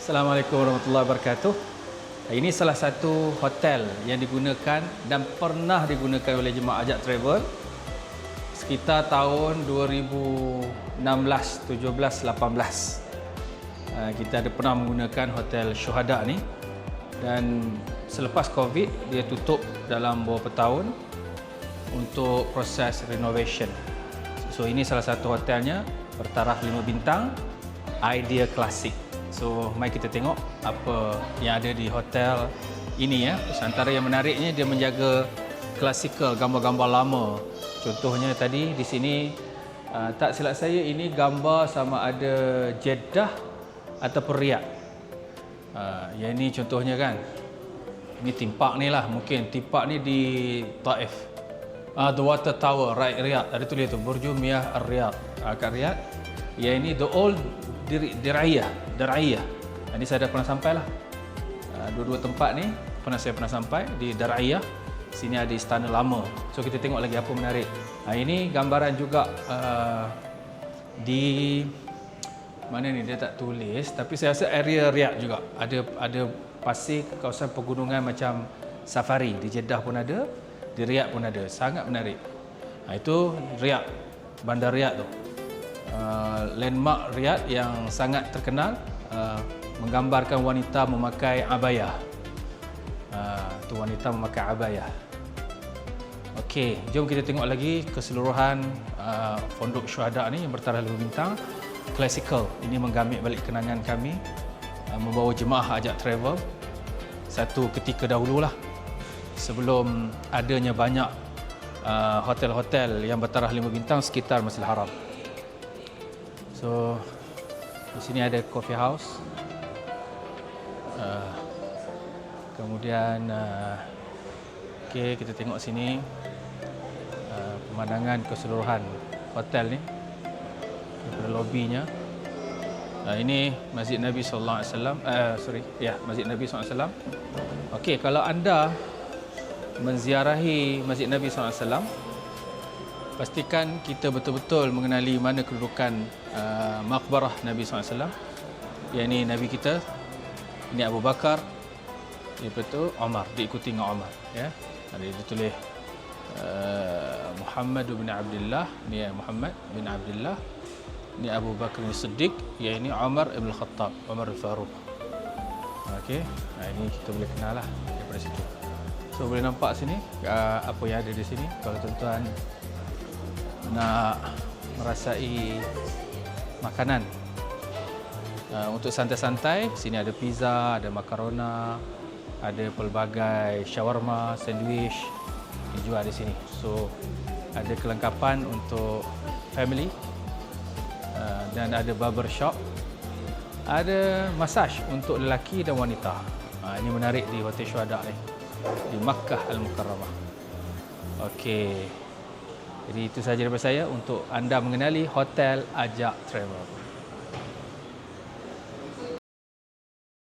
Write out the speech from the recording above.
Assalamualaikum warahmatullahi wabarakatuh. Ini salah satu hotel yang digunakan dan pernah digunakan oleh jemaah Ajak Travel sekitar tahun 2016, 17, 18. Kita ada pernah menggunakan hotel Syuhada ni, dan selepas Covid dia tutup dalam beberapa tahun untuk proses renovation. So ini salah satu hotelnya, bertaraf 5 bintang, idea klasik. So mari kita tengok apa yang ada di hotel ini ya. Antara yang menariknya dia menjaga klasikal, gambar-gambar lama. Contohnya tadi di sini tak silap saya ini gambar sama ada Jeddah ataupun Riyadh. Yang ini contohnya kan. Ini theme park ni lah, mungkin theme park ni di Taif. The Water Tower, right, Riyadh. Ada tulis tu, Burju Miyah Ar-Riyadh. Kat Riyadh. Yang ini The Old Dir'iyah. Ini saya dah pernah sampai lah. Dua-dua tempat ni saya pernah sampai di Dir'iyah. Sini ada istana lama. So kita tengok lagi apa menarik. Ini gambaran juga di mana ni, dia tak tulis, tapi saya rasa area Riyadh juga. Ada pasir, kawasan pegunungan macam safari. Di Jeddah pun ada, di Riyadh pun ada. Sangat menarik. Itu Riyadh, bandar Riyadh tu. Landmark Riyadh yang sangat terkenal, menggambarkan wanita memakai abayah. Tu wanita memakai abayah. Okey, jom kita tengok lagi keseluruhan Fondok Syuhada ni yang bertaraf 5 bintang. Classical. Ini menggamit balik kenangan kami membawa jemaah Ajak Travel satu ketika dahululah, sebelum adanya banyak hotel-hotel yang bertaraf 5 bintang sekitar Masjidil Haram. So di sini ada coffee house. Kemudian okey, kita tengok sini pemandangan keseluruhan hotel ni daripada lobinya. Ini Masjid Nabi sallallahu alaihi wasallam. Masjid Nabi sallallahu alaihi wasallam. Okey, kalau anda menziarahi Masjid Nabi sallallahu alaihi wasallam, pastikan kita betul-betul mengenali mana kedudukan maqbarah Nabi SAW. Yang ini Nabi kita, ini Abu Bakar, lepas itu Umar, diikuti dengan Umar. Ya, ada ditulis Muhammad bin Abdullah, ni Muhammad bin Abdullah, ni Abu Bakar Siddiq, yang ini Umar ibn Khattab, Umar al-Faruq. Okey, ini kita boleh kenal lah daripada situ. So boleh nampak sini apa yang ada di sini. Kalau tuan-tuan nak merasai makanan untuk santai-santai, sini ada pizza, ada makarona, ada pelbagai shawarma, sandwich dijual di sini. So ada kelengkapan untuk family, dan ada barber shop, ada massage untuk lelaki dan wanita. Ini menarik di Hotel Syuhada ni, di Makkah Al-Mukarramah. Okey. Jadi itu sahaja daripada saya untuk anda mengenali Hotel Ajak Travel.